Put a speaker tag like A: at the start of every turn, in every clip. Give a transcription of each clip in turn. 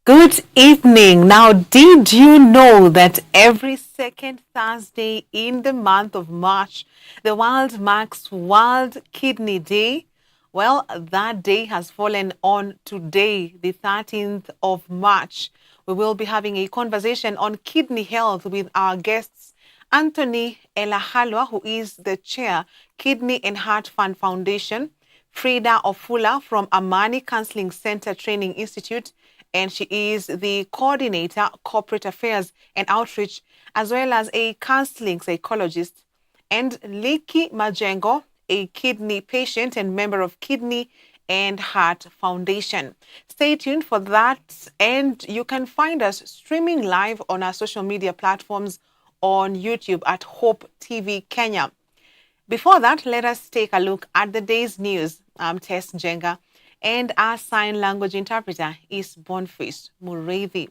A: Good evening. Now, did you know that every second Thursday in the month of March, the world marks World Kidney Day? Well, that day has fallen on today, the 13th of March. We will be having a conversation on kidney health with our guests, Anthony Elahalwa, who is the chair, Kidney and Heart Fund Foundation, Frida Ofula from Amani Counseling Center Training Institute, and she is the coordinator, corporate affairs and outreach, as well as a counseling psychologist, and Liki Majengo, a kidney patient and member of Kidney and Heart Foundation. Stay tuned for that, and you can find us streaming live on our social media platforms on YouTube at Hope TV Kenya. Before that, let us take a look at the day's news. I'm Tess Njenga, and our sign language interpreter is Boniface Mureithi.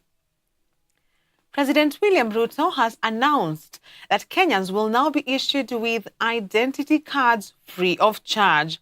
A: President William Ruto has announced that Kenyans will now be issued with identity cards free of charge.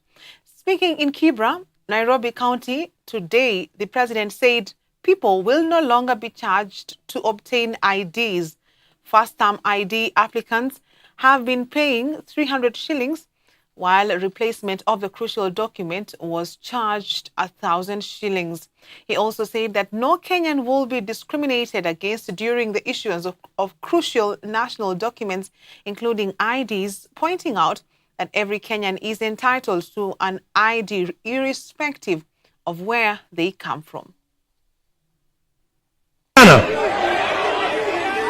A: Speaking in Kibra, Nairobi County, today, the president said people will no longer be charged to obtain IDs. First-time ID applicants have been paying 300 shillings, while replacement of the crucial document was charged 1,000 shillings. He also said that no Kenyan will be discriminated against during the issuance of crucial national documents, including IDs, pointing out that every Kenyan is entitled to an ID irrespective of where they come from.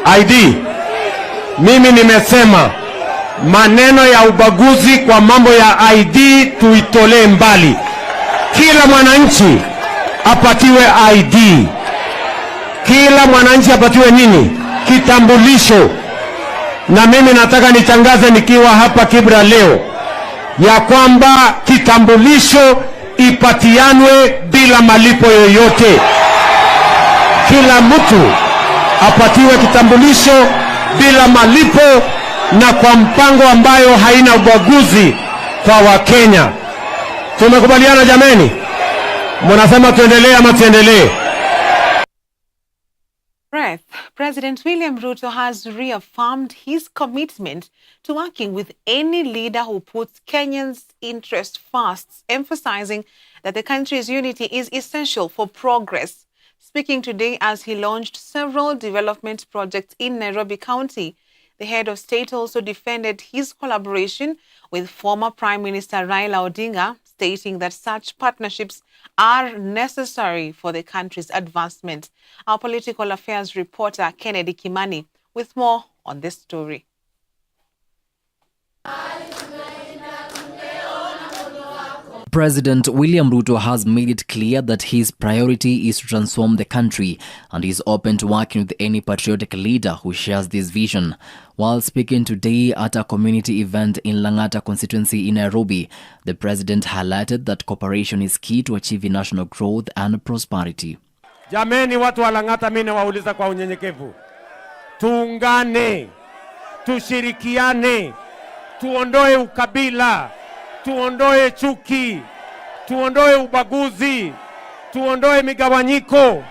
B: ID. Mimi nimesema maneno ya ubaguzi kwa mambo ya ID tuitolee mbali. Kila mwananchi apatiwe ID. Kila mwananchi apatiwe nini? Kitambulisho. Na mimi nataka nitangaze nikiwa hapa Kibra leo ya kwamba kitambulisho ipatianwe bila malipo yoyote. Kila mtu apatiwe kitambulisho bila malipo na kwa mpango ambayo haina ubaguzi kwa Wakenya. Tumekubaliana jameni? Mnasema tuendelee ama tuendelee?
A: President William Ruto has reaffirmed his commitment to working with any leader who puts Kenyans' interests first, emphasizing that the country's unity is essential for progress. Speaking today as he launched several development projects in Nairobi County, the head of state also defended his collaboration with former Prime Minister Raila Odinga, stating that such partnerships are necessary for the country's advancement. Our political affairs reporter Kennedy Kimani with more on this story.
C: President William Ruto has made it clear that his priority is to transform the country and is open to working with any patriotic leader who shares this vision. While speaking today at a community event in Langata constituency in Nairobi, the president highlighted that cooperation is key to achieving national growth and prosperity.
B: Jameni watu wa Langata, mimi nawauliza kwa unyenyekevu. Tuungane, tushirikiane, tuondoe ukabila, tuondoe chuki, tuondoe ubaguzi, tuondoe migawanyiko,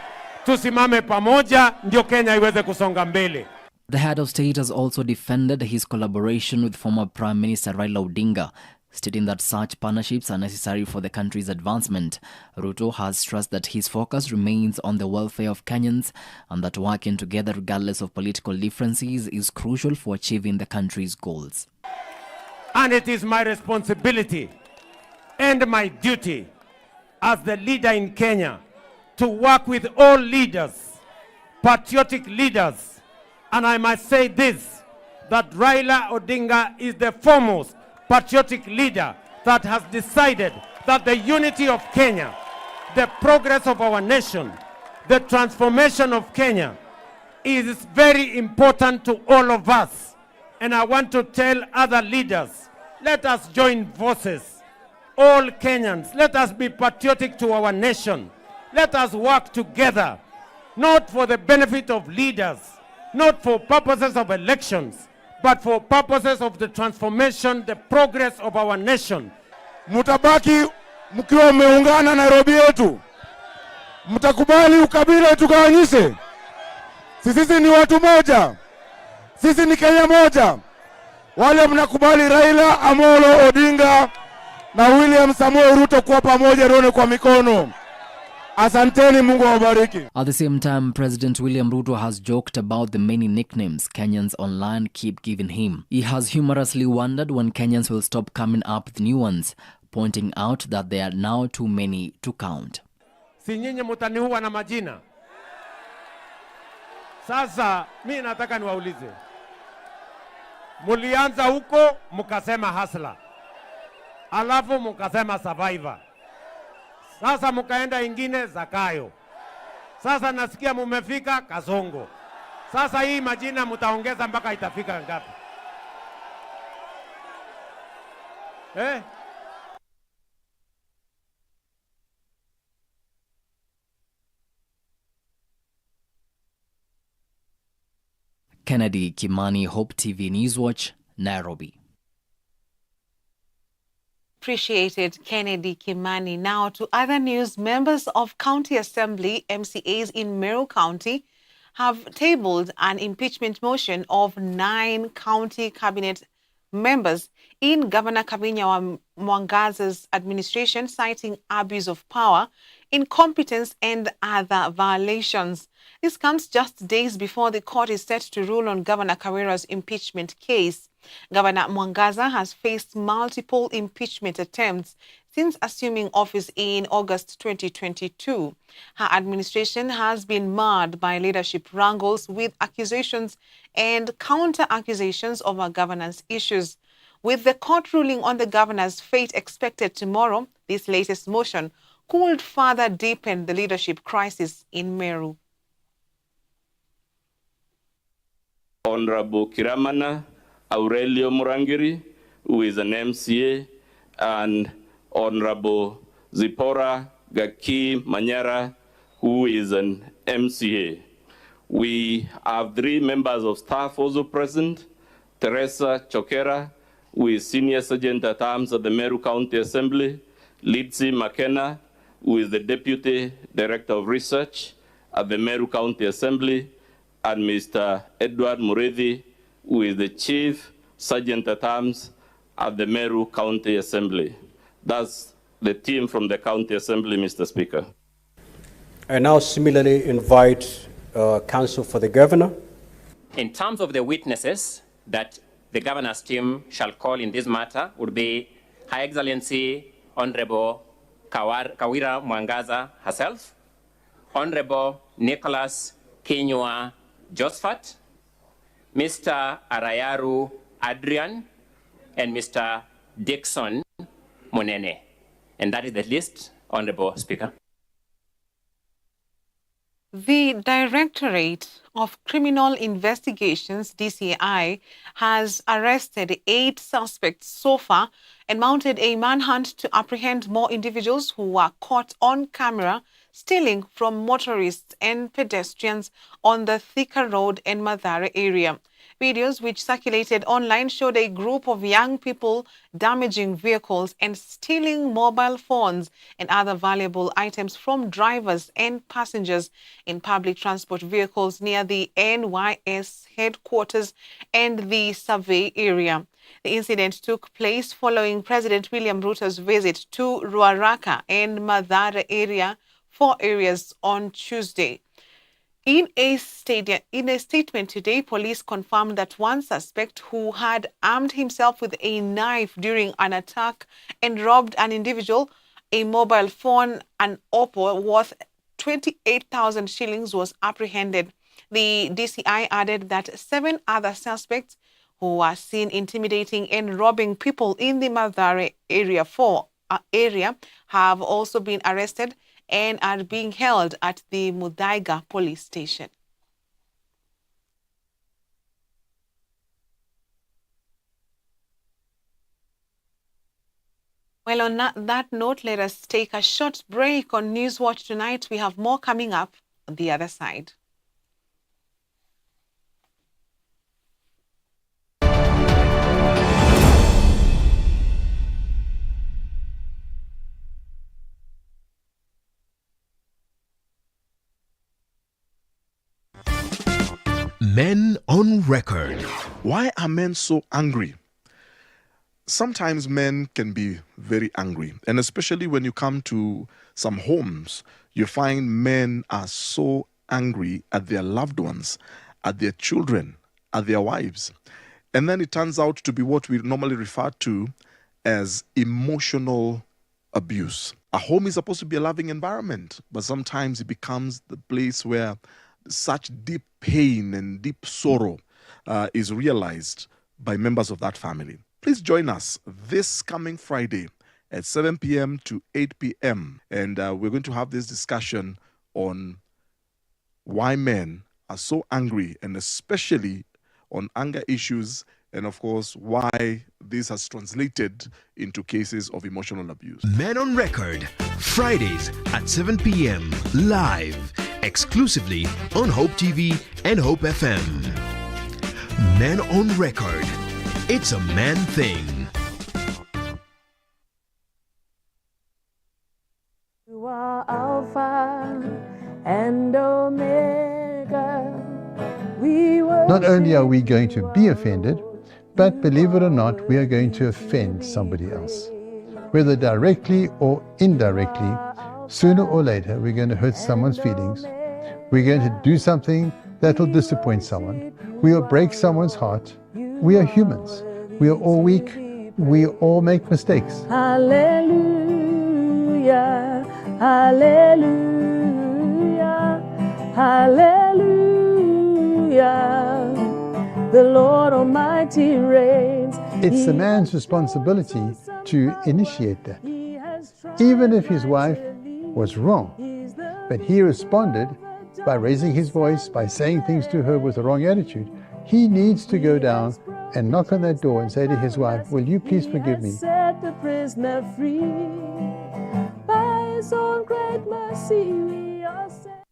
B: tusimame pamoja ndio Kenya iweze kusonga mbele.
C: The head of state has also defended his collaboration with former Prime Minister Raila Odinga, stating that such partnerships are necessary for the country's advancement. Ruto has stressed that his focus remains on the welfare of Kenyans and that working together regardless of political differences is crucial for achieving the country's goals.
B: And it is my responsibility and my duty as the leader in Kenya to work with all leaders, patriotic leaders. And I must say this, that Raila Odinga is the foremost patriotic leader that has decided that the unity of Kenya, the progress of our nation, the transformation of Kenya is very important to all of us. And I want to tell other leaders, let us join forces. All Kenyans, let us be patriotic to our nation. Let us work together, not for the benefit of leaders, not for purposes of elections, but for purposes of the transformation, the progress of our nation.
D: Mutabaki mkiwa mmeungana Nairobi yetu.
B: Mtakubali ukabila tugawanyishe? Sisi ni watu moja, sisi ni Kenya moja. Wale mnakubali Raila Amolo Odinga na William Samoei Ruto kuwa pamoja, rone kwa mikono. Asanteni, Mungu awabariki.
C: At the same time, President William Ruto has joked about the many nicknames Kenyans online keep giving him. He has humorously wondered when Kenyans will stop coming up with new ones, pointing out that there are now too many to count.
B: Si nyinyi mtaniua na majina. Sasa mimi nataka niwaulize. Mulianza huko mukasema hustler. Alafu mukasema survivor. Sasa mukaenda ingine Zakayo. Sasa nasikia mumefika Kasongo. Sasa hii majina mutaongeza mpaka itafika ngapi?
C: Kennedy Kimani, Hope TV Newswatch, Nairobi.
A: Appreciated Kennedy Kimani. Now to other news. Members of County Assembly, MCAs in Meru County, have tabled an impeachment motion of 9 county cabinet members in Governor Kabinya Mwangaza's administration, citing abuse of power, incompetence and other violations. This comes just days before the court is set to rule on Governor Kawira's impeachment case. Governor Mwangaza has faced multiple impeachment attempts since assuming office in August 2022. Her administration has been marred by leadership wrangles with accusations and counter-accusations over governance issues. With the court ruling on the governor's fate expected tomorrow, this latest motion could further deepen the leadership crisis in Meru.
D: Honorable Kiramana Aurelio Murangiri, who is an MCA, and Honorable Zipora Gaki Manyara, who is an MCA. We have 3 members of staff also present. Teresa Chokera, who is Senior Sergeant at Arms at the Meru County Assembly. Lidsi McKenna, who is the Deputy Director of Research at the Meru County Assembly. And Mr. Edward Murethi, who is the Chief Sergeant at Arms at the Meru County Assembly. That's the team from the County Assembly, Mr. Speaker.
E: I now similarly invite counsel for the Governor.
F: In terms of the witnesses that the Governor's team shall call in this matter would be Her Excellency Honorable Kawira Mwangaza herself, Honorable Nicholas Kinyua Josephat, Mr. Arayaru Adrian, and Mr. Dixon Munene. And that is the list, Honorable Speaker.
A: The Directorate of Criminal Investigations, DCI, has arrested 8 suspects so far and mounted a manhunt to apprehend more individuals who were caught on camera stealing from motorists and pedestrians on the Thika Road and Mathare area. Videos which circulated online showed a group of young people damaging vehicles and stealing mobile phones and other valuable items from drivers and passengers in public transport vehicles near the NYS headquarters and the survey area. The incident took place following President William Ruto's visit to Ruaraka and Mathare area, 4 areas on Tuesday. In a statement today, police confirmed that one suspect who had armed himself with a knife during an attack and robbed an individual, a mobile phone, and Oppo worth 28,000 shillings was apprehended. The DCI added that 7 other suspects who were seen intimidating and robbing people in the Mathare area have also been arrested and are being held at the Muthaiga police station. Well, on that note, let us take a short break on Newswatch tonight. We have more coming up on the other side.
G: Men on Record.
H: Why are men so angry? Sometimes men can be very angry, and especially when you come to some homes, you find men are so angry at their loved ones, at their children, at their wives. And then it turns out to be what we normally refer to as emotional abuse. A home is supposed to be a loving environment, but sometimes it becomes the place where such deep pain and deep sorrow is realized by members of that family. Please join us this coming Friday at 7 p.m. to 8 p.m. And we're going to have this discussion on why men are so angry, and especially on anger issues, and of course, why this has translated into cases of emotional abuse.
G: Men on Record, Fridays at 7 p.m. live, exclusively on Hope TV and Hope FM. Men on Record. It's a man thing.
I: You are Alpha and Omega.
J: Not only are we going to be offended, but believe it or not, we are going to offend somebody else. Whether directly or indirectly, sooner or later, we're going to hurt someone's feelings. We're going to do something that will disappoint someone. We will break someone's heart. We are humans. We are all weak. We all make mistakes.
I: Hallelujah, hallelujah, hallelujah. The Lord Almighty reigns.
J: It's the man's responsibility to initiate that. Even if his wife was wrong, but he responded by raising his voice, by saying things to her with the wrong attitude, he needs to go down and knock on that door and say to his wife, will you please forgive me?
I: Set the prisoner free. By his own great mercy we are set.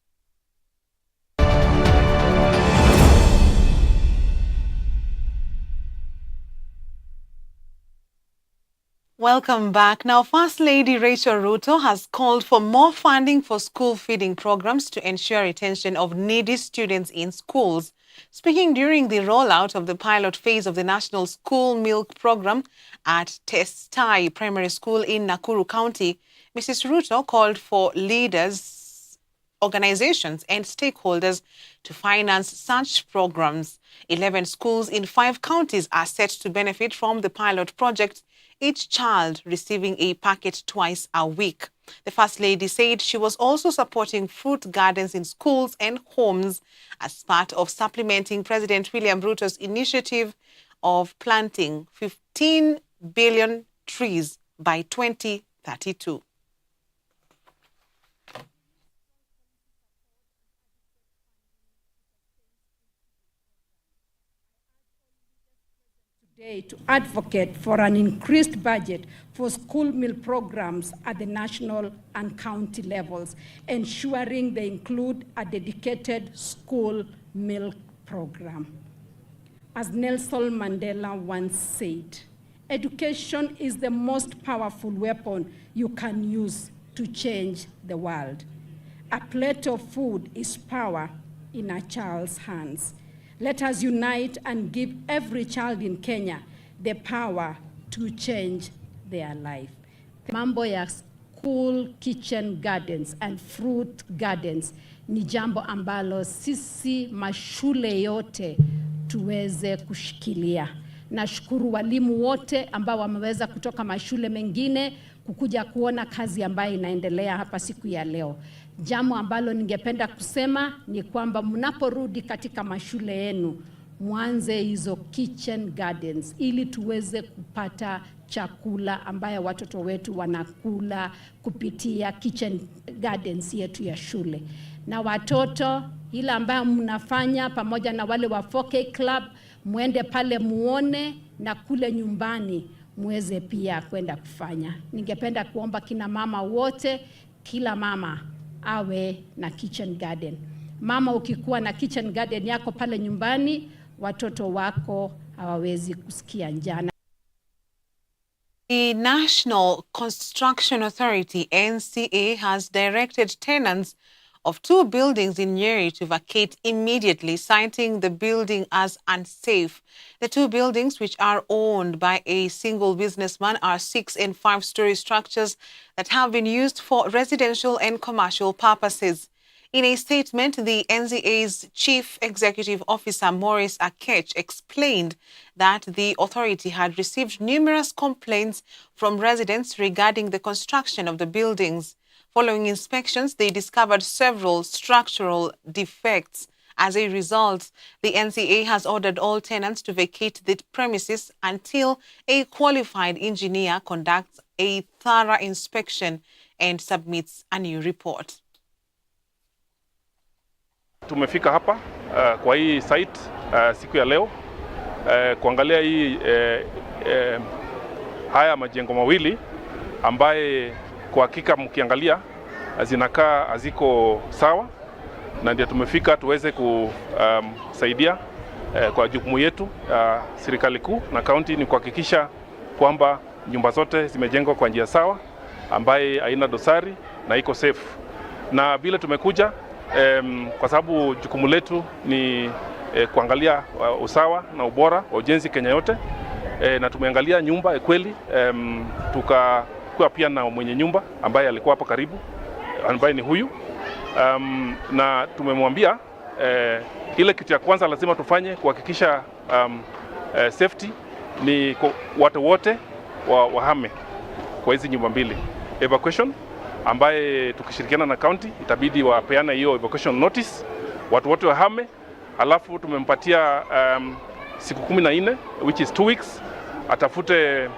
A: Welcome back. Now, First Lady Rachel Ruto has called for more funding for school feeding programs to ensure retention of needy students in schools. Speaking during the rollout of the pilot phase of the National School Milk Program at Tess Njenga Primary School in Nakuru County, Mrs. Ruto called for leaders, organizations and stakeholders to finance such programs. 11 schools in 5 counties are set to benefit from the pilot project, each child receiving a packet twice a week. The First Lady said she was also supporting fruit gardens in schools and homes as part of supplementing President William Ruto's initiative of planting 15 billion trees by 2032.
K: To advocate for an increased budget for school meal programs at the national and county levels, ensuring they include a dedicated school milk program. As Nelson Mandela once said, education is the most powerful weapon you can use to change the world. A plate of food is power in a child's hands. Let us unite and give every child in Kenya the power to change their life. Mambo ya school kitchen gardens and fruit gardens ni jambo ambalo sisi mashule yote tuweze kushikilia. Nashukuru walimu wote ambao wameweza kutoka mashule mengine kukuja kuona kazi ambayo inaendelea hapa siku ya leo. Jambo ambalo ningependa kusema ni kwamba mnaporudi katika mashule yenu, mwanze hizo kitchen gardens ili tuweze kupata chakula ambayo watoto wetu wanakula kupitia kitchen gardens yetu ya shule. Na watoto ile ambayo mnafanya pamoja na wale wa 4K Club, muende pale muone, na kule nyumbani muweze pia kwenda kufanya. Ningependa kuomba kina mama wote, kila mama awe na kitchen garden. Mama, ukikuwa na kitchen garden yako pale nyumbani, watoto wako hawawezi kusikia njaa.
A: The National Construction Authority, NCA, has directed tenants of 2 buildings in Nyeri to vacate immediately, citing the building as unsafe. The 2 buildings, which are owned by a single businessman, are 6- and 5-story structures that have been used for residential and commercial purposes. In a statement, the NZA's Chief Executive Officer, Maurice Akech, explained that the authority had received numerous complaints from residents regarding the construction of the buildings. Following inspections, they discovered several structural defects. As a result, the NCA has ordered all tenants to vacate the premises until a qualified engineer conducts a thorough inspection and submits a new report.
L: Tumefika hapa kwa hii site siku ya leo kuangalia hii haya majengo mawili ambaye kwa hakika mkiangalia zinakaa haziko sawa, na ndio tumefika tuweze kusaidia kwa jukumu yetu serikali kuu na kaunti ni kuhakikisha kwamba nyumba zote zimejengwa kwa njia sawa ambaye haina dosari na iko safe. Na bila tumekuja kwa sababu jukumu letu ni kuangalia usawa na ubora wa ujenzi Kenya yote, na tumeangalia nyumba kweli, tukakuwa pia na mwenye nyumba ambaye alikuwa hapo karibu ambaye ni huyu, na tumemwambia ile kitu ya kwanza lazima tufanye kuhakikisha safety ni watu wote wahame kwa hizi nyumba mbili. Evacuation ambaye tukishirikiana na county itabidi wapeana hiyo evacuation notice, watu wote wahame. Alafu tumempatia siku 14 which is 2 weeks, atafute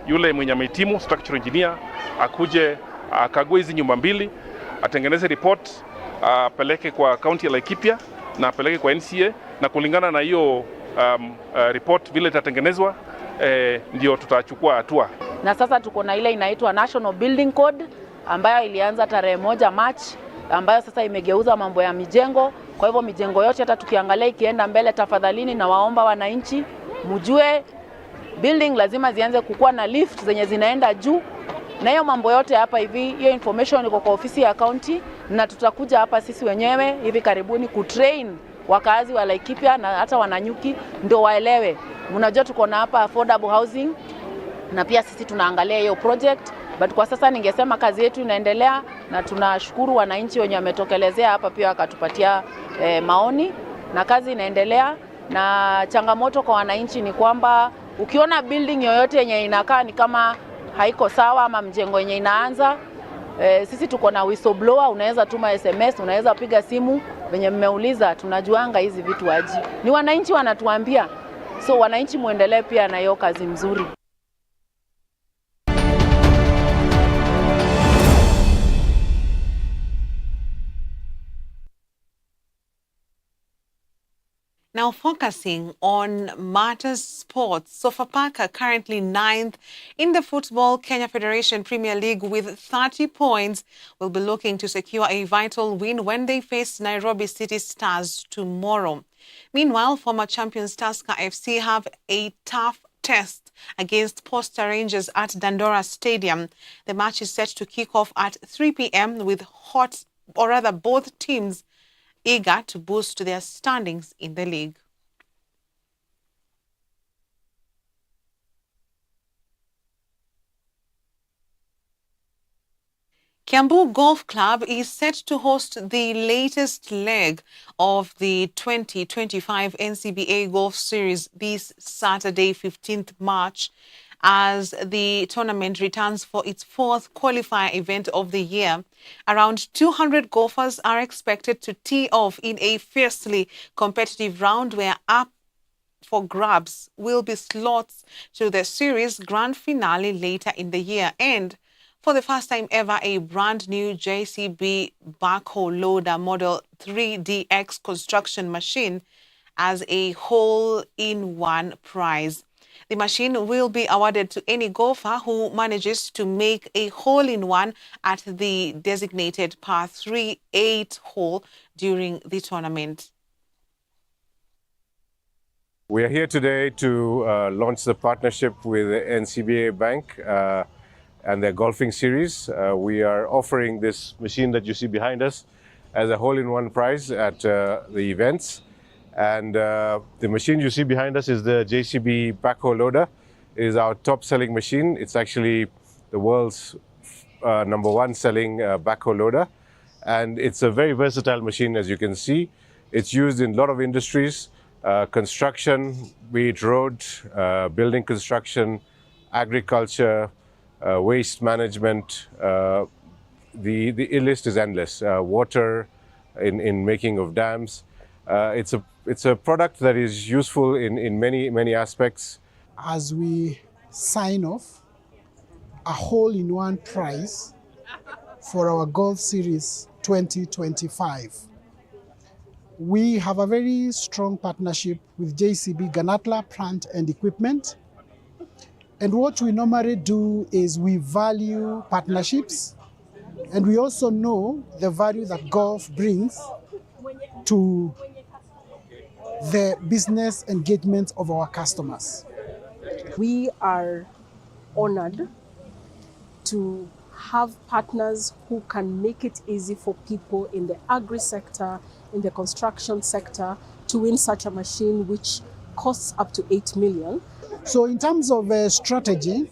L: yule mwenye amehitimu structural engineer akuje akague hizi nyumba mbili, atengeneze report, apeleke kwa county ya Laikipia na apeleke kwa NCA, na kulingana na hiyo report vile itatengenezwa ndio tutachukua hatua.
M: Na sasa tuko na ile inaitwa National Building Code ambayo ilianza tarehe 1 March, ambayo sasa imegeuza mambo ya mijengo. Kwa hivyo mijengo yote hata tukiangalia ikienda mbele, tafadhalini na waomba wananchi mjue building lazima zianze kukua na lift zenye zinaenda juu, na hiyo mambo yote hapa hivi, hiyo information iko kwa ofisi ya county, na tutakuja hapa sisi wenyewe hivi karibuni kutrain wakazi wa Laikipia na hata Wananyuki ndio waelewe. Mnajua tuko na hapa affordable housing na pia sisi tunaangalia hiyo project, but kwa sasa ningesema kazi yetu inaendelea, na tunashukuru wananchi wenye wametokelezea hapa pia wakatupatia maoni, na kazi inaendelea. Na changamoto kwa wananchi ni kwamba ukiona building yoyote yenye inakaa ni kama haiko sawa ama mjengo yenye inaanza, sisi tuko na whistleblower, unaweza tuma SMS, unaweza piga simu venye mmeuliza, tunajuanga hizi vitu aji. Ni wananchi wanatuambia, so wananchi muendelee pia na hiyo kazi mzuri.
A: Now focusing on matters sports, Sofapaka currently 9th in the Football Kenya Federation Premier League with 30 points will be looking to secure a vital win when they face Nairobi City Stars tomorrow. Meanwhile, former champions Tusker FC have a tough test against Posta Rangers at Dandora Stadium. The match is set to kick off at 3 p.m. with both teams eager to boost their standings in the league. Kiambu Golf Club is set to host the latest leg of the 2025 NCBA Golf Series this Saturday, 15th March, as the tournament returns for its 4th qualifier event of the year. Around 200 golfers are expected to tee off in a fiercely competitive round where up for grabs will be slots to the series grand finale later in the year. And for the first time ever, a brand new JCB backhoe loader model 3DX construction machine as a hole-in-one prize. The machine will be awarded to any golfer who manages to make a hole-in-one at the designated par 3-8 hole during the tournament.
N: We are here today to launch the partnership with the NCBA Bank and their golfing series. We are offering this machine that you see behind us as a hole-in-one prize at the events. And the machine you see behind us is the JCB backhoe loader. It is our top-selling machine. It's actually the world's #1 selling backhoe loader. And it's a very versatile machine, as you can see. It's used in a lot of industries, construction, be it road, building construction, agriculture, waste management. The list is endless. Water, in making of dams. It's a product that is useful in many aspects.
O: As we sign off a hole-in-one prize for our Golf Series 2025. We have a very strong partnership with JCB Ganatla Plant and Equipment. And what we normally do is we value partnerships, and we also know the value that golf brings to the business engagement of our customers.
I: We are honored to have partners who can make it easy for people in the agri sector, in the construction sector, to win such a machine which costs up to 8 million.
O: So in terms of strategy,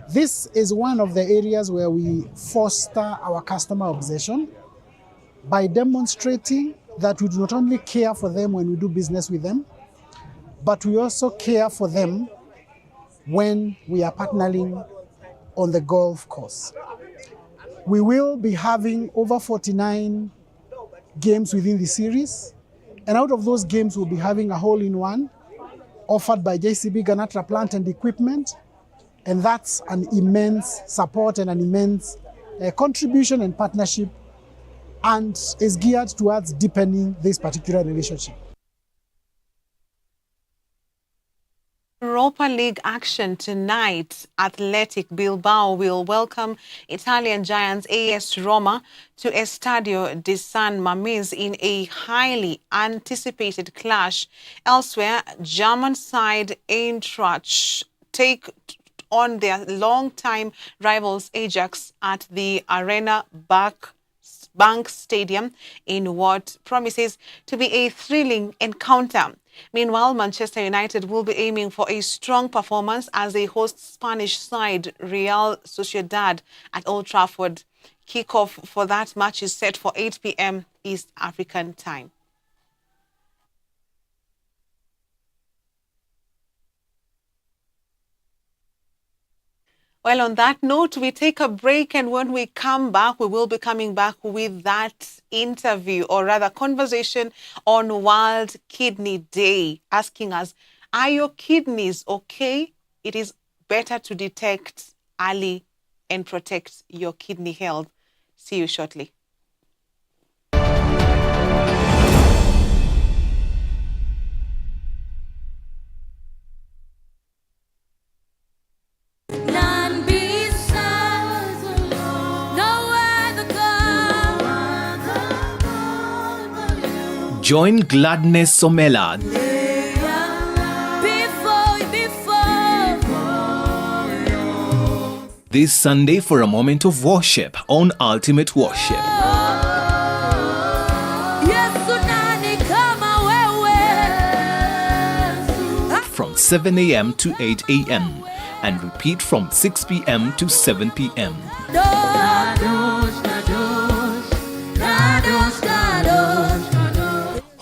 O: this is one of the areas where we foster our customer obsession by demonstrating that we do not only care for them when we do business with them, but we also care for them when we are partnering on the golf course. We will be having over 49 games within the series, and out of those games we'll be having a hole-in-one offered by JCB Ganatra Plant and Equipment, and that's an immense support and an immense contribution and partnership, and is geared towards deepening this particular relationship.
A: Europa League action tonight. Athletic Bilbao will welcome Italian giants AS Roma to Estadio di San Mamés in a highly anticipated clash. Elsewhere, German side Eintracht take on their long-time rivals Ajax at the Arena Bank Stadium in what promises to be a thrilling encounter. Meanwhile, Manchester United will be aiming for a strong performance as they host Spanish side Real Sociedad at Old Trafford. Kickoff for that match is set for 8 p.m. East African time. Well, on that note, we take a break, and when we come back, we will be coming back with that interview, or rather conversation on World Kidney Day, asking us, are your kidneys okay? It is better to detect early and protect your kidney health. See you shortly.
P: Join Gladness Somela this Sunday for a moment of worship on Ultimate Worship. From 7 a.m. to 8 a.m. and repeat from 6 p.m. to 7 p.m.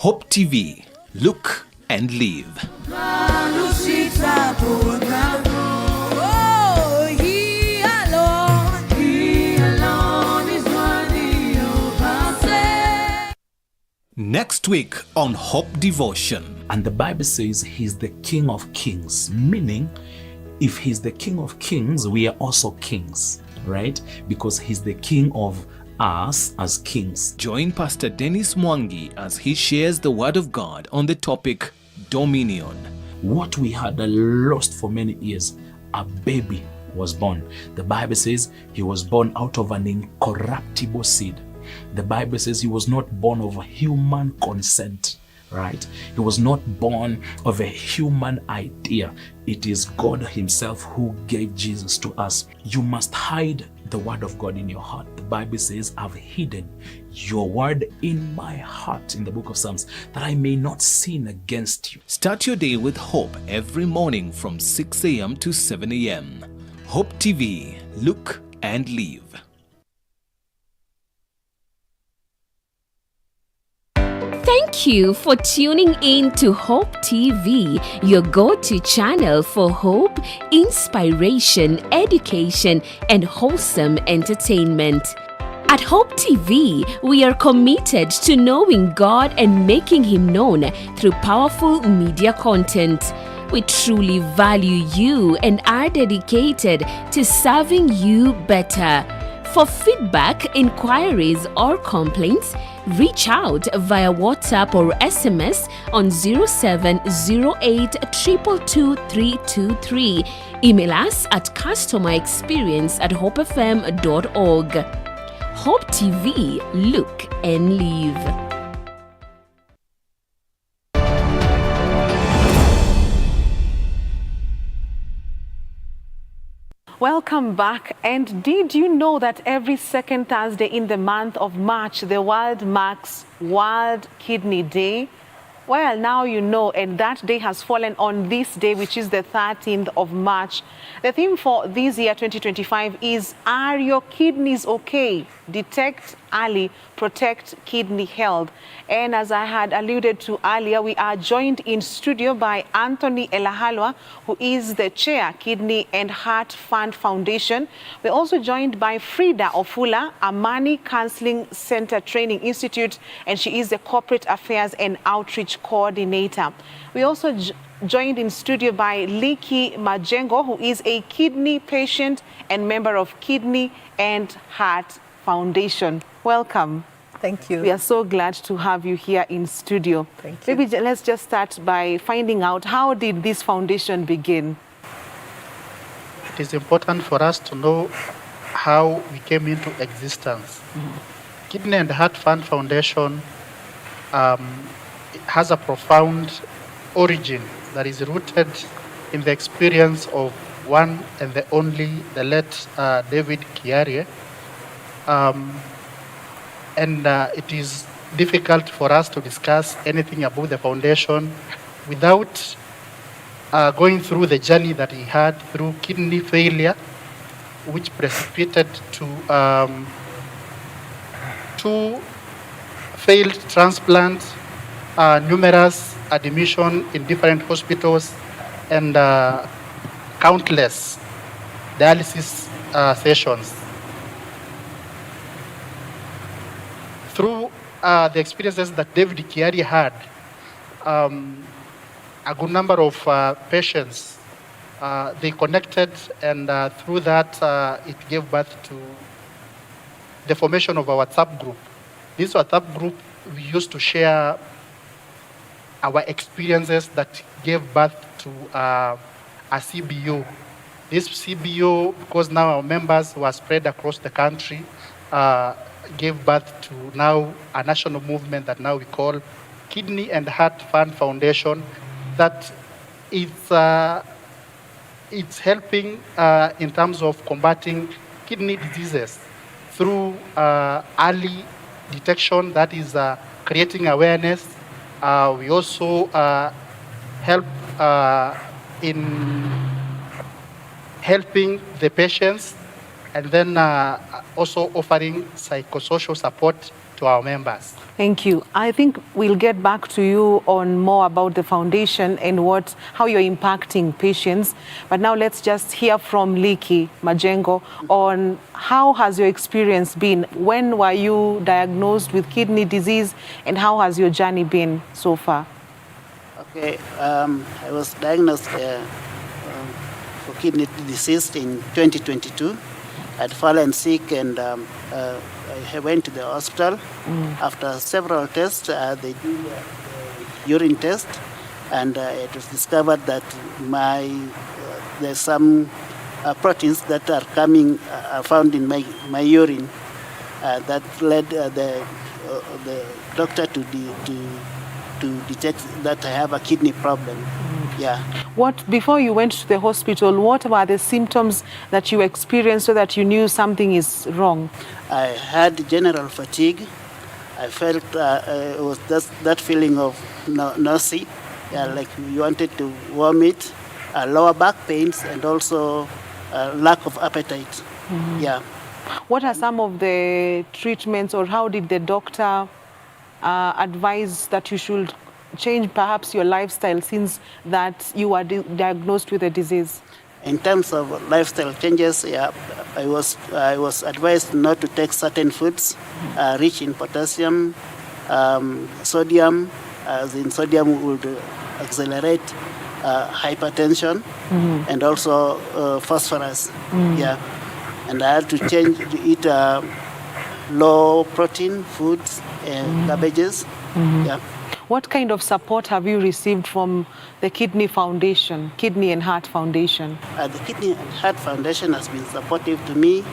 P: Hope TV, look and live. Next week on Hope Devotion.
Q: And the Bible says he's the King of Kings, meaning if he's the King of Kings, we are also kings, right? Because he's the King of us as kings.
P: Join Pastor Dennis Mwangi as he shares the Word of God on the topic Dominion.
Q: What we had lost for many years, a baby was born. The Bible says he was born out of an incorruptible seed. The Bible says he was not born of human consent, right? He was not born of a human idea. It is God himself who gave Jesus to us. You must hide the word of God in your heart. The Bible says, I've hidden your word in my heart, in the book of Psalms, that I may not sin against you.
P: Start your day with hope every morning from 6 a.m. to 7 a.m. Hope TV. Look and live.
R: Thank you for tuning in to Hope TV, your go-to channel for hope, inspiration, education, and wholesome entertainment. At Hope TV, we are committed to knowing God and making Him known through powerful media content. We truly value you and are dedicated to serving you better. For feedback, inquiries, or complaints, reach out via WhatsApp or SMS on 0708 222 323. Email us at customerexperience@hopefm.org. Hope TV, look and live.
A: Welcome back. And did you know that every second Thursday in the month of March, the world marks World Kidney Day? Well, now you know, and that day has fallen on this day, which is the 13th of March. The theme for this year, 2025, is Are Your Kidneys Okay? Detect early, protect kidney health. And as I had alluded to earlier, we are joined in studio by Anthony Elahalwa, who is the chair, Kidney and Heart Fund Foundation. We're also joined by Frida Ofula, Amani Counseling Center Training Institute, and she is the Corporate Affairs and Outreach Coordinator. We also joined in studio by Liki Majengo, who is a kidney patient and member of Kidney and Heart Foundation. Welcome.
S: Thank you.
A: We are so glad to have you here in studio.
S: Thank you.
A: Maybe let's just start by finding out, how did this foundation begin?
S: It is important for us to know how we came into existence. Kidney and Heart Fund Foundation has a profound origin that is rooted in the experience of one and the only, the late David Kiarie. It is difficult for us to discuss anything about the foundation without going through the journey that he had through kidney failure, which precipitated to 2 failed transplants, numerous admission in different hospitals, and countless dialysis sessions. Through the experiences that David Kiarie had, a good number of patients, they connected, and through that, it gave birth to the formation of our WhatsApp group. This WhatsApp group, we used to share our experiences that gave birth to a CBO. This CBO, because now our members were spread across the country, gave birth to now a national movement that now we call Kidney and Heart Fund Foundation, that it's helping in terms of combating kidney diseases through early detection, that is creating awareness. We also help in helping the patients, and then also offering psychosocial support to our members.
A: Thank you. I think we'll get back to you on more about the foundation and how you're impacting patients. But now let's just hear from Liki Majengo on how has your experience been? When were you diagnosed with kidney disease, and how has your journey been so far?
T: Okay, I was diagnosed for kidney disease in 2022. I'd fallen sick, and I went to the hospital. After several tests, they did a urine test, and it was discovered that there's some proteins that are found in my urine. That led the doctor to detect that I have a kidney problem. Yeah.
A: Before you went to the hospital, what were the symptoms that you experienced so that you knew something is wrong?
T: I had general fatigue. I felt it was that feeling of nausea, like you wanted to vomit, lower back pains, and also lack of appetite. Yeah.
A: What are some of the treatments, or how did the doctor advise that you should change perhaps your lifestyle since that you were diagnosed with a disease?
T: In terms of lifestyle changes, yeah, I was advised not to take certain foods rich in potassium, sodium, as in sodium would accelerate hypertension, and also phosphorus. Yeah, and I had to change to eat low protein foods and cabbages. Yeah.
A: What kind of support have you received from the Kidney and Heart Foundation?
T: The Kidney and Heart Foundation has been supportive to me.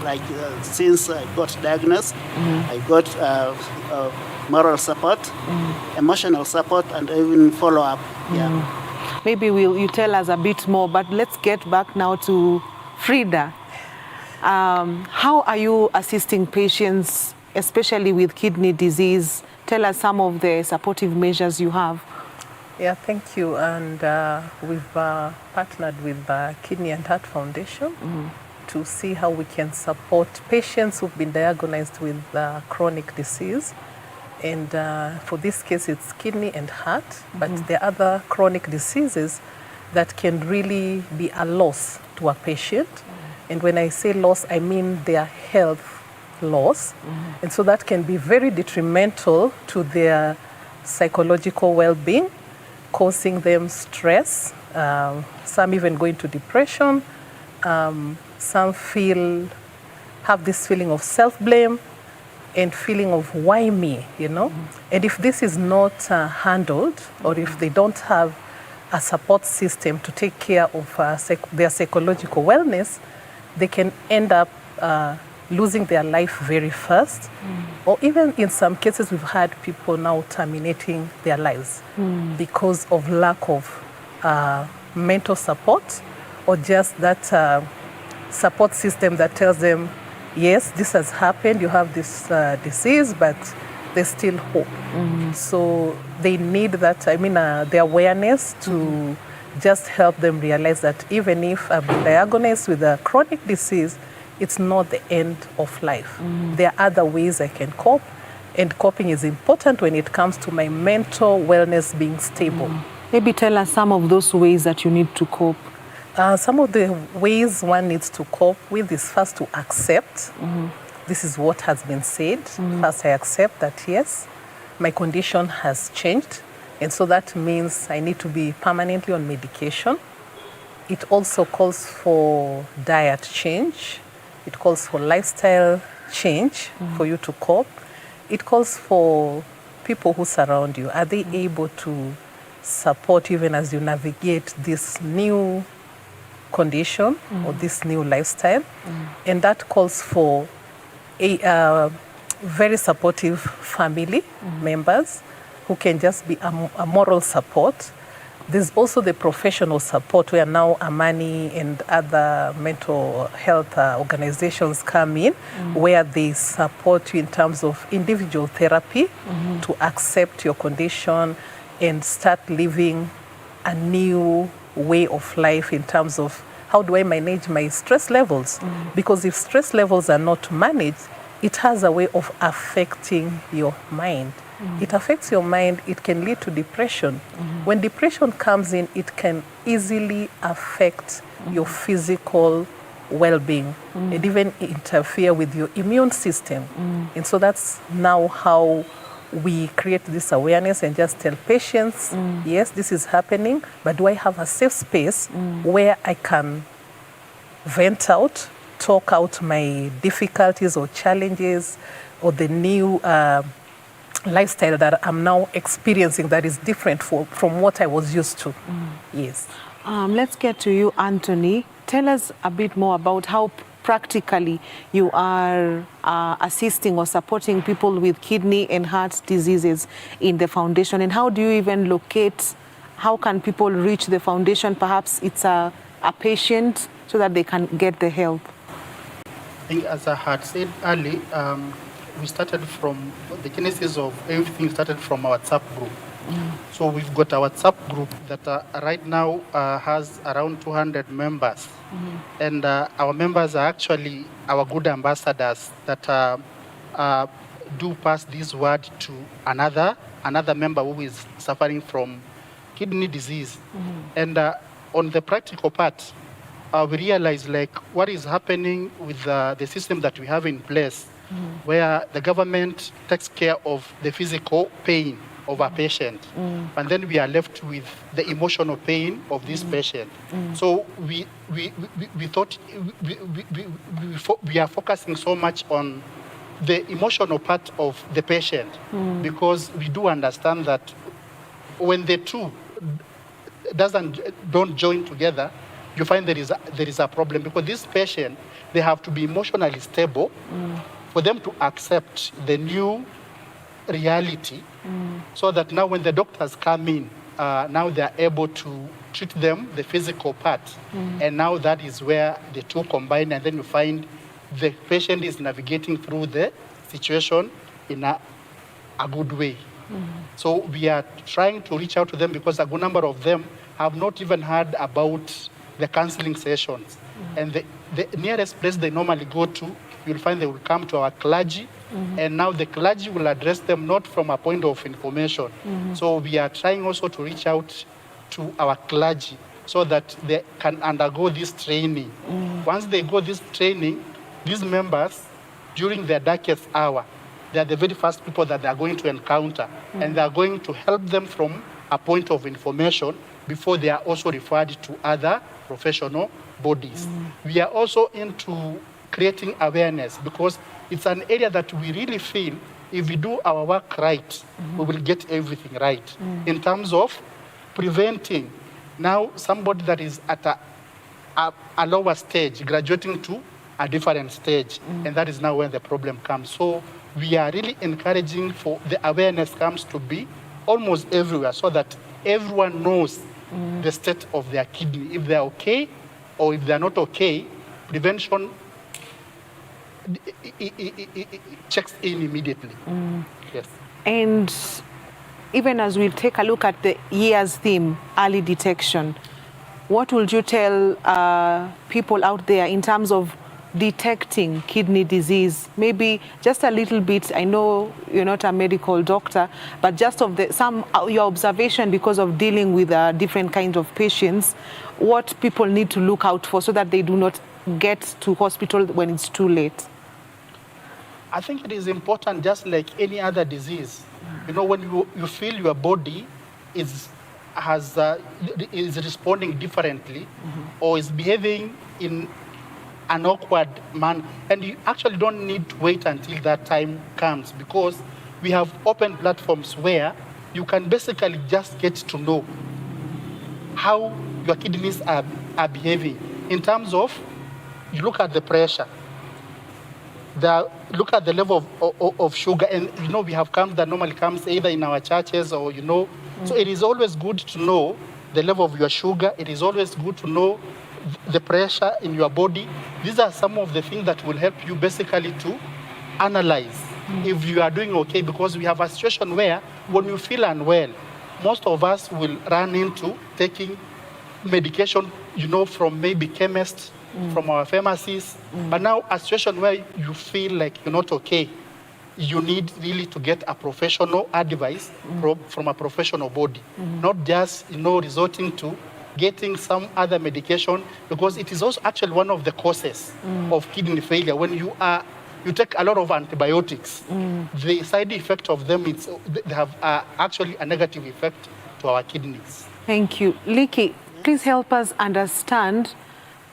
T: Like since I got diagnosed, I got moral support, emotional support, and even follow-up. Yeah.
A: Maybe you tell us a bit more, but let's get back now to Frida. How are you assisting patients, especially with kidney disease? Tell us some of the supportive measures you have.
U: Yeah, thank you. And we've partnered with Kidney and Heart Foundation to see how we can support patients who've been diagnosed with chronic disease. And for this case, it's kidney and heart, but there are other chronic diseases that can really be a loss to a patient. And when I say loss, I mean their health loss. And so that can be very detrimental to their psychological well-being, causing them stress. Some even go into depression. Some have this feeling of self-blame and feeling of why me, you know? And if this is not handled, or if they don't have a support system to take care of their psychological wellness, they can end up losing their life very fast. Or even in some cases, we've had people now terminating their lives because of lack of mental support, or just that support system that tells them, yes, this has happened, you have this disease, but there's still hope. So they need that, the awareness to just help them realize that even if I've been diagnosed with a chronic disease, it's not the end of life. There are other ways I can cope, and coping is important when it comes to my mental wellness being stable.
A: Maybe tell us some of those ways that you need to cope.
U: Some of the ways one needs to cope with is first to accept. This is what has been said. First, I accept that, yes, my condition has changed. And so that means I need to be permanently on medication. It also calls for diet change. It calls for lifestyle change for you to cope. It calls for people who surround you. Are they able to support even as you navigate this new condition or this new lifestyle? And that calls for a very supportive family members who can just be a moral support. There's also the professional support where now Amani and other mental health organizations come in, where they support you in terms of individual therapy to accept your condition and start living a new way of life in terms of how do I manage my stress levels? Because if stress levels are not managed, it has a way of affecting your mind. It affects your mind, it can lead to depression. When depression comes in, it can easily affect your physical well-being and even interfere with your immune system. And so that's now how we create this awareness and just tell patients, yes, this is happening, but do I have a safe space where I can vent out, talk out my difficulties or challenges or the new lifestyle that I'm now experiencing that is different from what I was used to. Yes.
A: Let's get to you, Anthony. Tell us a bit more about how practically you are assisting or supporting people with kidney and heart diseases in the foundation, and how do you even locate how can people reach the foundation? Perhaps it's a patient so that they can get the help.
S: I think, as I had said early, we started from the genesis of everything started from our WhatsApp group. So we've got our WhatsApp group that right now has around 200 members. And our members are actually our good ambassadors that do pass this word to another member who is suffering from kidney disease. And on the practical part, we realize like what is happening with the system that we have in place, where the government takes care of the physical pain of a patient, and then we are left with the emotional pain of this patient. So we thought we are focusing so much on the emotional part of the patient, because we do understand that when the two don't join together, you find there is a problem, because this patient, they have to be emotionally stable for them to accept the new reality, so that now when the doctors come in, now they are able to treat them, the physical part, and now that is where the two combine, and then you find the patient is navigating through the situation in a good way. So we are trying to reach out to them, because a good number of them have not even heard about the counseling sessions. And the nearest place they normally go to, you'll find they will come to our clergy, and now the clergy will address them not from a point of information. So we are trying also to reach out to our clergy so that they can undergo this training. Once they go this training, these members, during their darkest hour, they are the very first people that they are going to encounter, and they are going to help them from a point of information before they are also referred to other professional bodies. We are also into creating awareness, because it's an area that we really feel if we do our work right, we will get everything right. In terms of preventing, now somebody that is at a lower stage, graduating to a different stage, and that is now when the problem comes. So we are really encouraging for the awareness comes to be almost everywhere, so that everyone knows the state of their kidney, if they're okay or if they're not okay. Prevention checks in immediately. Yes.
A: And even as we take a look at the year's theme, early detection, what would you tell people out there in terms of detecting kidney disease? Maybe just a little bit. I know you're not a medical doctor, but just of your observation, because of dealing with different kinds of patients, what people need to look out for so that they do not get to hospital when it's too late.
S: I think it is important, just like any other disease. You know, when you feel your body is responding differently, or is behaving in an awkward manner, and you actually don't need to wait until that time comes, because we have open platforms where you can basically just get to know how your kidneys are behaving. In terms of, you look at the pressure, look at the level of sugar, and you know we have camps that normally comes either in our churches or so it is always good to know the level of your sugar. It is always good to know the pressure in your body. These are some of the things that will help you basically to analyze if you are doing okay, because we have a situation where when you feel unwell, most of us will run into taking medication, from maybe chemists, from our pharmacies. But now a situation where you feel like you're not okay, you need really to get a professional advice from a professional body, not just, resorting to getting some other medication, because it is also actually one of the causes of kidney failure. When you take a lot of antibiotics, the side effect of them, they have actually a negative effect to our kidneys.
A: Thank you. Liki, please help us understand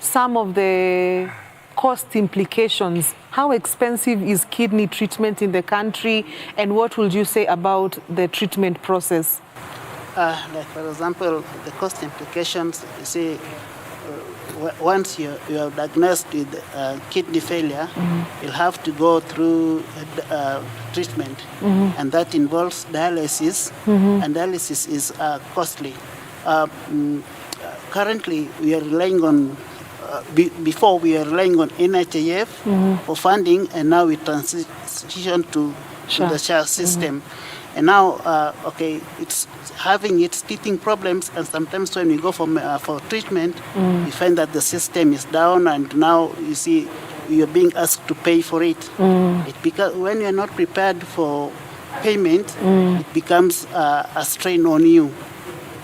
A: some of the cost implications. How expensive is kidney treatment in the country, and what would you say about the treatment process?
T: Like, for example, the cost implications, you see, once you are diagnosed with kidney failure, you'll have to go through treatment, and that involves dialysis, and dialysis is costly. currently we are relying on, before we are relying on NHIF for funding, and now we transition to the SHA system. And now, okay, it's having its teething problems, and sometimes when we go for treatment, we find that the system is down, and now you see you're being asked to pay for it. Because when you're not prepared for payment, it becomes a strain on you,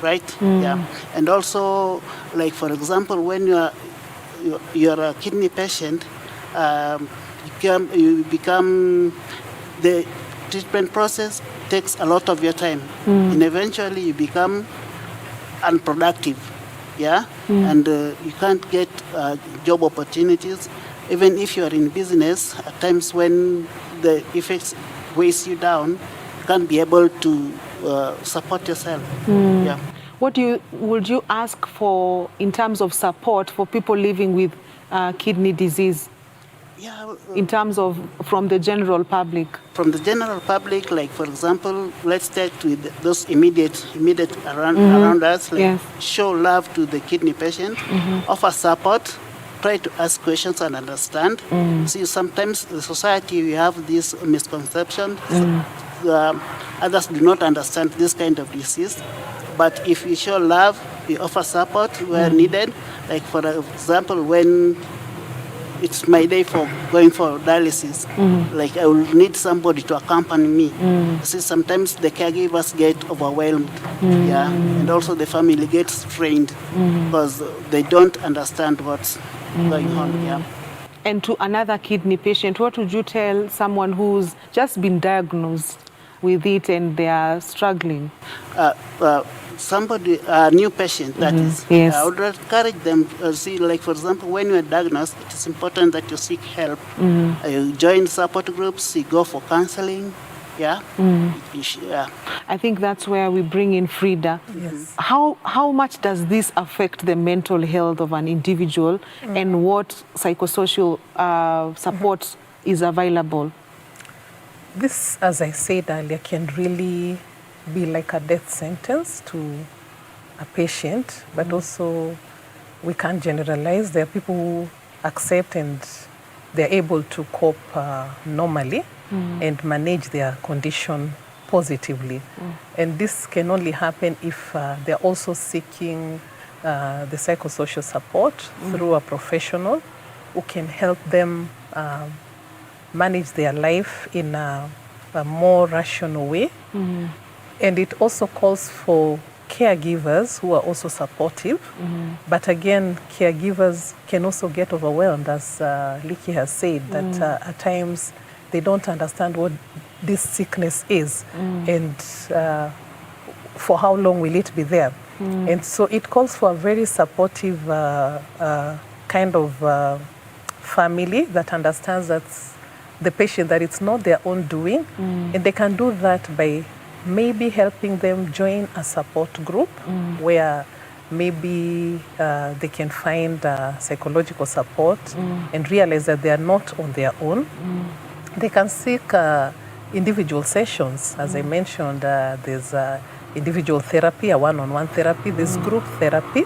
T: right? Yeah. And also, like for example, when you're a kidney patient, you become the treatment process takes a lot of your time, and eventually you become unproductive, yeah, and you can't get job opportunities. Even if you are in business, at times when the effects weighs you down, you can't be able to support yourself. Yeah.
A: What would you ask for in terms of support for people living with kidney disease?
T: Yeah,
A: in terms of from the general public?
T: From the general public, like for example, let's start with those immediate around us, like show love to the kidney patient, offer support, try to ask questions and understand. See, sometimes in society we have this misconception. Others do not understand this kind of disease. But if we show love, we offer support where needed. Like for example, when it's my day for going for dialysis, like I will need somebody to accompany me. See, sometimes the caregivers get overwhelmed, yeah, and also the family gets strained because they don't understand what's going on, yeah.
A: And to another kidney patient, what would you tell someone who's just been diagnosed with it and they are struggling?
T: Somebody, a new patient, that is.
A: Yes.
T: I would encourage them, see, like for example, when you are diagnosed, it is important that you seek help. You join support groups, you go for counseling, yeah.
A: I think that's where we bring in Frida.
U: Yes.
A: How much does this affect the mental health of an individual, and what psychosocial support is available?
U: This, as I said earlier, can really be like a death sentence to a patient, but also we can't generalize. There are people who accept and they're able to cope normally and manage their condition positively. And this can only happen if they're also seeking the psychosocial support through a professional who can help them manage their life in a more rational way. And it also calls for caregivers who are also supportive. But again, caregivers can also get overwhelmed, as Liki has said, that at times they don't understand what this sickness is and for how long will it be there. And so it calls for a very supportive kind of family that understands that the patient, that it's not their own doing, and they can do that by maybe helping them join a support group where maybe they can find psychological support and realize that they are not on their own. They can seek individual sessions. As I mentioned, there's individual therapy, a one-on-one therapy, there's group therapy,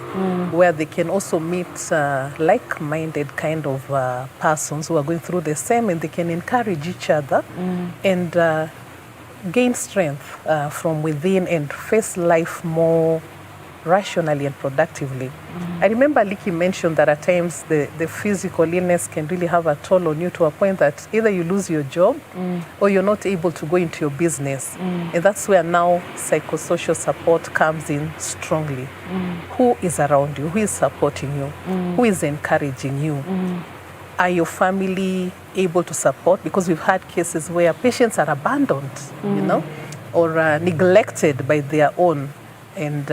U: where they can also meet like-minded kind of persons who are going through the same, and they can encourage each other and gain strength from within and face life more rationally and productively. I remember Liki mentioned that at times the physical illness can really have a toll on you to a point that either you lose your job or you're not able to go into your business. And that's where now psychosocial support comes in strongly. Who is around you? Who is supporting you? Who is encouraging you? Are your family able to support? Because we've had cases where patients are abandoned, you know, or neglected by their own. And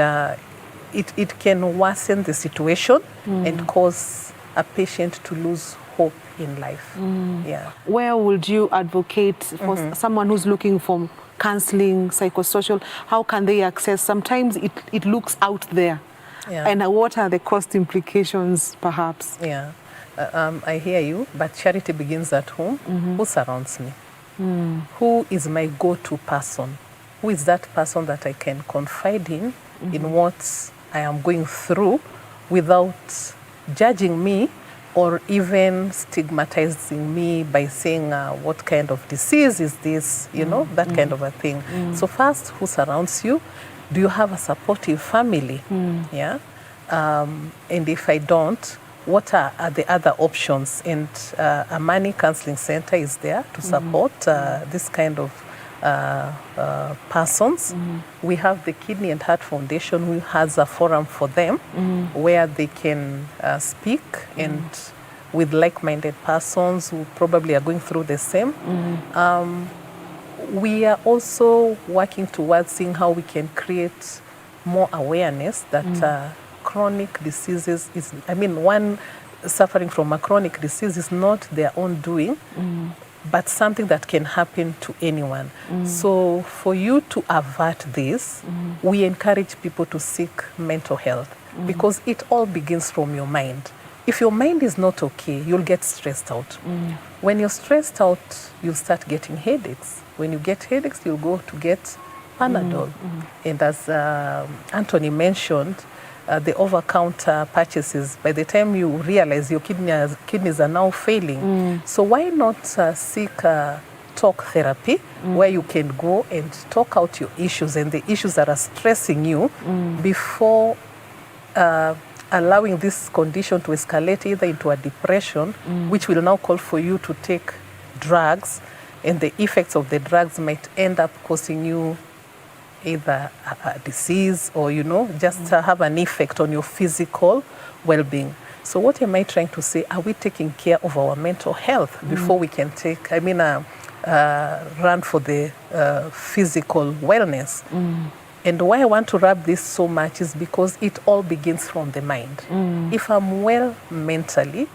U: it can worsen the situation and cause a patient to lose hope in life. Yeah.
A: Where would you advocate for someone who's looking for counseling, psychosocial? How can they access? Sometimes it looks out there.
U: Yeah.
A: And what are the cost implications, perhaps?
U: Yeah. I hear you, but charity begins at home. Who surrounds me? Who is my go-to person? Who is that person that I can confide in what I am going through without judging me or even stigmatizing me by saying what kind of disease is this, you know, that kind of a thing. So first, who surrounds you? Do you have a supportive family? Yeah. And if I don't, what are the other options? And a money counseling center is there to support this kind of persons. We have the Kidney and Heart Foundation, who has a forum for them where they can speak and with like-minded persons who probably are going through the same. We are also working towards seeing how we can create more awareness that chronic diseases is, one suffering from a chronic disease is not their own doing, but something that can happen to anyone. So for you to avert this, we encourage people to seek mental health because it all begins from your mind. If your mind is not okay, you'll get stressed out. When you're stressed out, you'll start getting headaches. When you get headaches, you'll go to get Panadol. And as Anthony mentioned, the over-counter purchases, by the time you realize your kidneys are now failing. So why not seek talk therapy where you can go and talk out your issues and the issues that are stressing you before allowing this condition to escalate either into a depression, which will now call for you to take drugs, and the effects of the drugs might end up causing you either a disease or, just have an effect on your physical well-being. So what am I trying to say? Are we taking care of our mental health before we can take, run for the physical wellness? And why I want to wrap this so much is because it all begins from the mind. If I'm well mentally,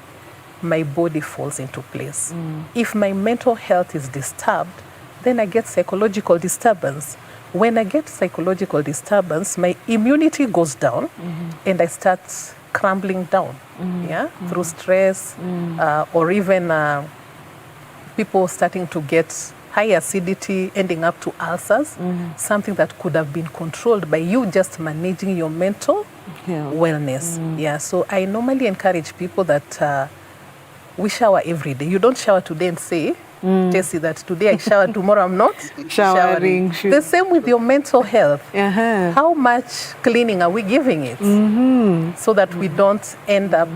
U: my body falls into place. If my mental health is disturbed, then I get psychological disturbance. When I get psychological disturbance, my immunity goes down and I start crumbling down, through stress or even people starting to get high acidity, ending up to ulcers, something that could have been controlled by you just managing your mental wellness. So I normally encourage people that we shower every day. You don't shower today and say, Tessie, that today I showered, tomorrow I'm not showering. The same with your mental health. How much cleaning are we giving it so that we don't end up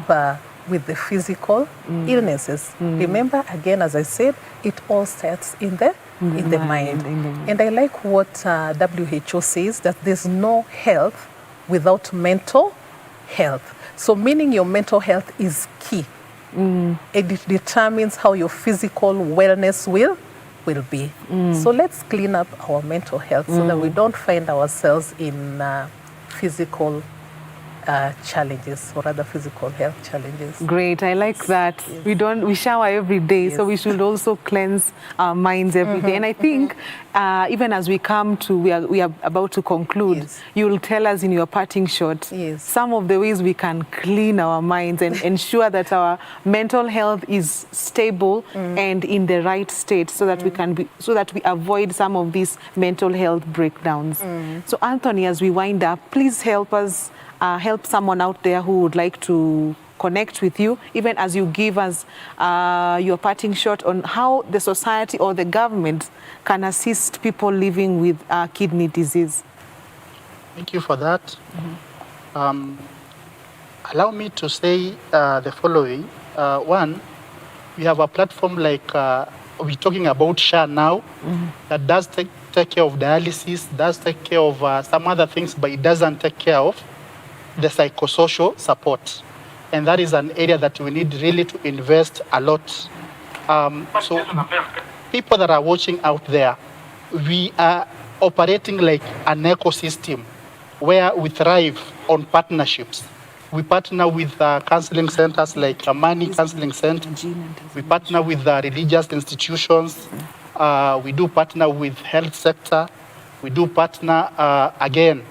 U: with the physical illnesses? Remember, again, as I said, it all starts in the mind. And I like what WHO says, that there's no health without mental health. So meaning your mental health is key. It determines how your physical wellness will be. So let's clean up our mental health so that we don't find ourselves in physical challenges or other physical health challenges.
A: Great, I like that. We shower every day, so we should also cleanse our minds every day. And I think even as we come to, we are about to conclude, you will tell us in your parting shot some of the ways we can clean our minds and ensure that our mental health is stable and in the right state, so that we avoid some of these mental health breakdowns. So Anthony, as we wind up, please help us help someone out there who would like to connect with you, even as you give us your parting shot on how the society or the government can assist people living with kidney disease.
S: Thank you for that. Allow me to say the following. One, we have a platform like we're talking about SHA now that does take care of dialysis, does take care of some other things, but it doesn't take care of the psychosocial support. And that is an area that we need really to invest a lot. So people that are watching out there, we are operating like an ecosystem where we thrive on partnerships. We partner with counseling centers like Amani Counseling Center. We partner with religious institutions. We do partner with health sector. We do partner, again,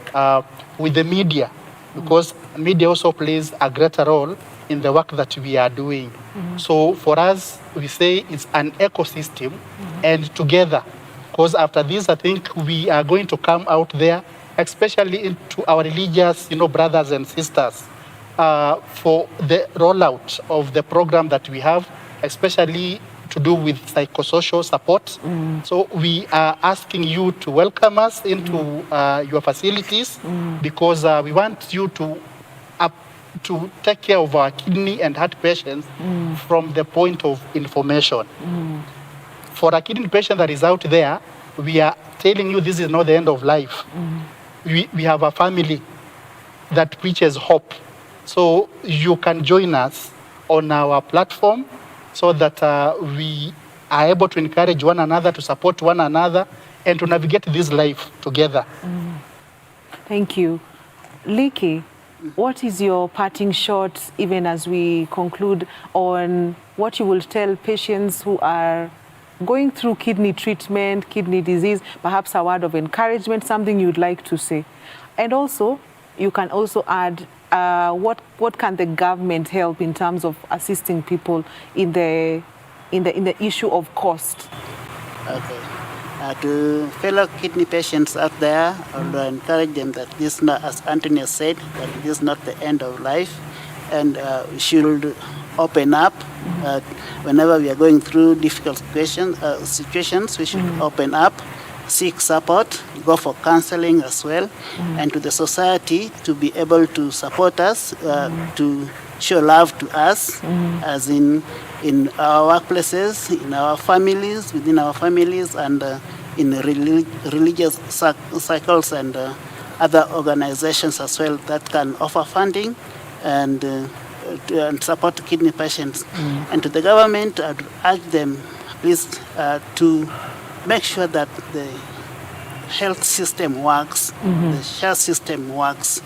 S: with the media, because media also plays a greater role in the work that we are doing. So for us, we say it's an ecosystem, and together, because after this, I think we are going to come out there especially into our religious, brothers and sisters, for the rollout of the program that we have, especially to do with psychosocial support. So we are asking you to welcome us into your facilities because we want you to take care of our kidney and heart patients from the point of information. For a kidney patient that is out there, we are telling you this is not the end of life. We have a family that preaches hope. So you can join us on our platform so that we are able to encourage one another, to support one another, and to navigate this life together.
A: Thank you. Liki, what is your parting shot, even as we conclude, on what you will tell patients who are going through kidney treatment, kidney disease, perhaps a word of encouragement, something you'd like to say? And also, you can also add what can the government help in terms of assisting people in the issue of cost?
T: Okay. To fellow kidney patients out there, I will encourage them that this, as Anthony has said, that this is not the end of life, and we should open up. Whenever we are going through difficult situations, we should open up, seek support, go for counseling as well, and to the society to be able to support us, to show love to us, as in our workplaces, in our families, within our families, and in religious cycles and other organizations as well that can offer funding and support kidney patients. And to the government, I'd urge them, please, to make sure that the health system works, the health system works.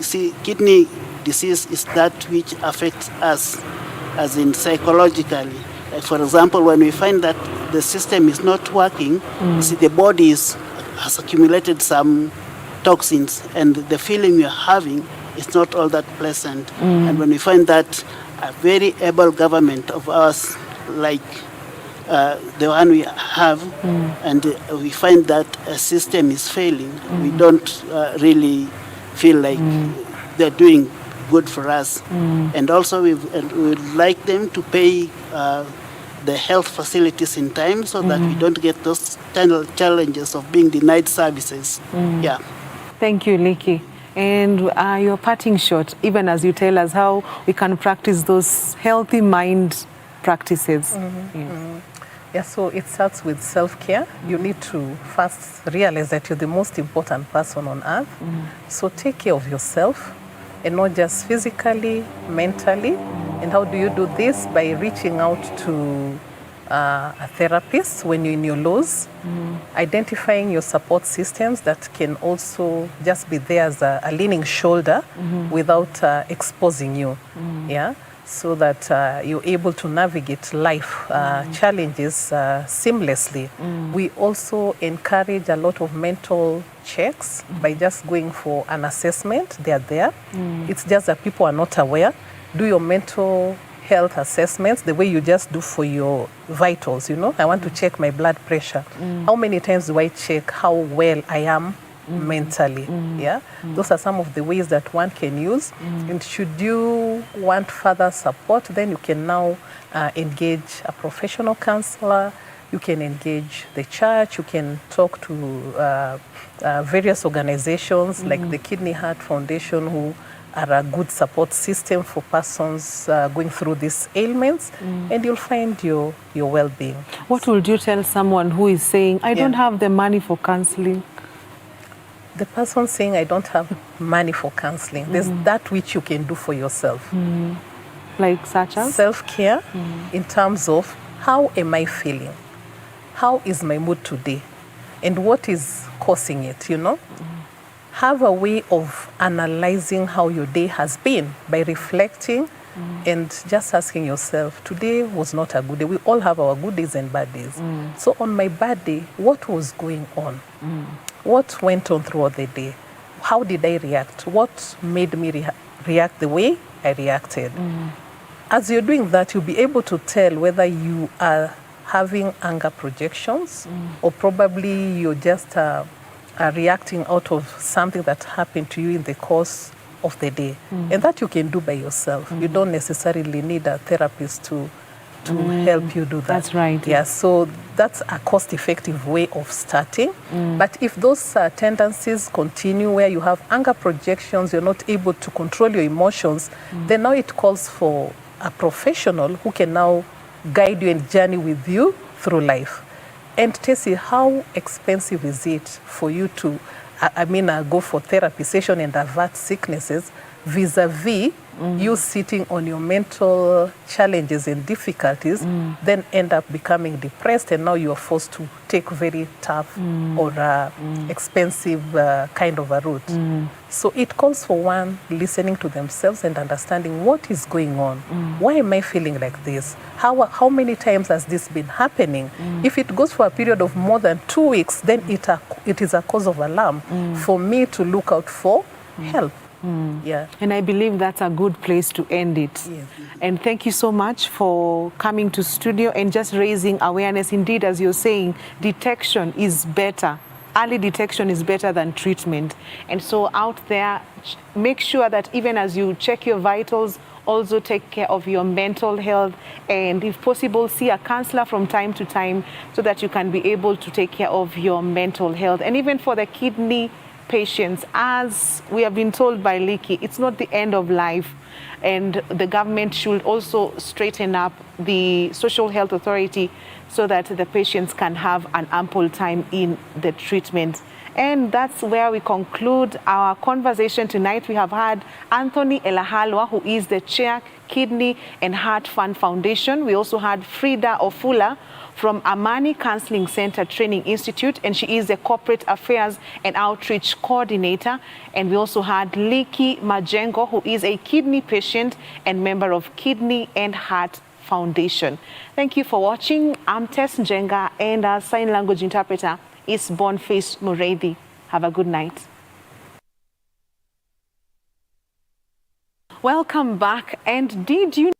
T: See, kidney disease is that which affects us, as in psychologically. Like for example, when we find that the system is not working, see, the body has accumulated some toxins, and the feeling we are having is not all that pleasant. And when we find that a very able government of ours, like the one we have, and we find that a system is failing, we don't really feel like they're doing good for us. And also we would like them to pay the health facilities in time so that we don't get those challenges of being denied services. Yeah.
A: Thank you, Liki. And your parting shot, even as you tell us how we can practice those healthy mind practices.
U: Yeah, so it starts with self-care. You need to first realize that you're the most important person on earth. So take care of yourself, and not just physically, mentally. And how do you do this? By reaching out to a therapist when you're in your lows, identifying your support systems that can also just be there as a leaning shoulder without exposing you. Yeah. So that you're able to navigate life challenges seamlessly. We also encourage a lot of mental checks by just going for an assessment. They're there. It's just that people are not aware. Do your mental health assessments the way you just do for your vitals. I want to check my blood pressure. How many times do I check how well I am mentally? Yeah, those are some of the ways that one can use. And should you want further support, then you can now engage a professional counselor. You can engage the church. You can talk to various organizations like the Kidney Heart Foundation, who are a good support system for persons going through these ailments, and you'll find your well-being.
A: What would you tell someone who is saying, I don't have the money for counseling?
U: The person saying, I don't have money for counseling, there's that which you can do for yourself.
A: Like such as?
U: Self-care in terms of how am I feeling? How is my mood today? And what is causing it, Have a way of analyzing how your day has been by reflecting and just asking yourself, today was not a good day. We all have our good days and bad days. So on my bad day, what was going on? What went on throughout the day? How did I react? What made me react the way I reacted? As you're doing that, you'll be able to tell whether you are having anger projections or probably you're just reacting out of something that happened to you in the course of the day. And that you can do by yourself. You don't necessarily need a therapist to help you do that.
A: That's right.
U: Yeah, so that's a cost-effective way of starting. But if those tendencies continue where you have anger projections, you're not able to control your emotions, then now it calls for a professional who can now guide you and journey with you through life. And Tessie, how expensive is it for you to, go for therapy session and avert sicknesses vis-a-vis you sitting on your mental challenges and difficulties, then end up becoming depressed, and now you are forced to take very tough or expensive kind of a route. So it calls for one listening to themselves and understanding what is going on. Why am I feeling like this? How many times has this been happening? If it goes for a period of more than 2 weeks, then it is a cause of alarm for me to look out for help. Yeah.
A: And I believe that's a good place to end it.
U: Yes.
A: And thank you so much for coming to studio and just raising awareness. Indeed, as you're saying, detection is better. Early detection is better than treatment. And so out there, make sure that even as you check your vitals, also take care of your mental health, and if possible, see a counselor from time to time so that you can be able to take care of your mental health. And even for the kidney patients, as we have been told by Leaky, it's not the end of life, and the government should also straighten up the Social Health Authority so that the patients can have an ample time in the treatment. And that's where we conclude our conversation tonight. We have had Anthony Elahalwa, who is the Chair, Kidney and Heart Fund Foundation. We also had Frida Ofula from Amani Counseling Center Training Institute, and she is the Corporate Affairs and Outreach Coordinator. And we also had Leaky Majengo, who is a kidney patient and member of Kidney and Heart Foundation. Thank you for watching. I'm Tess Njenga, and our sign language interpreter is Boniface Muredi. Have a good night. Welcome back. And did you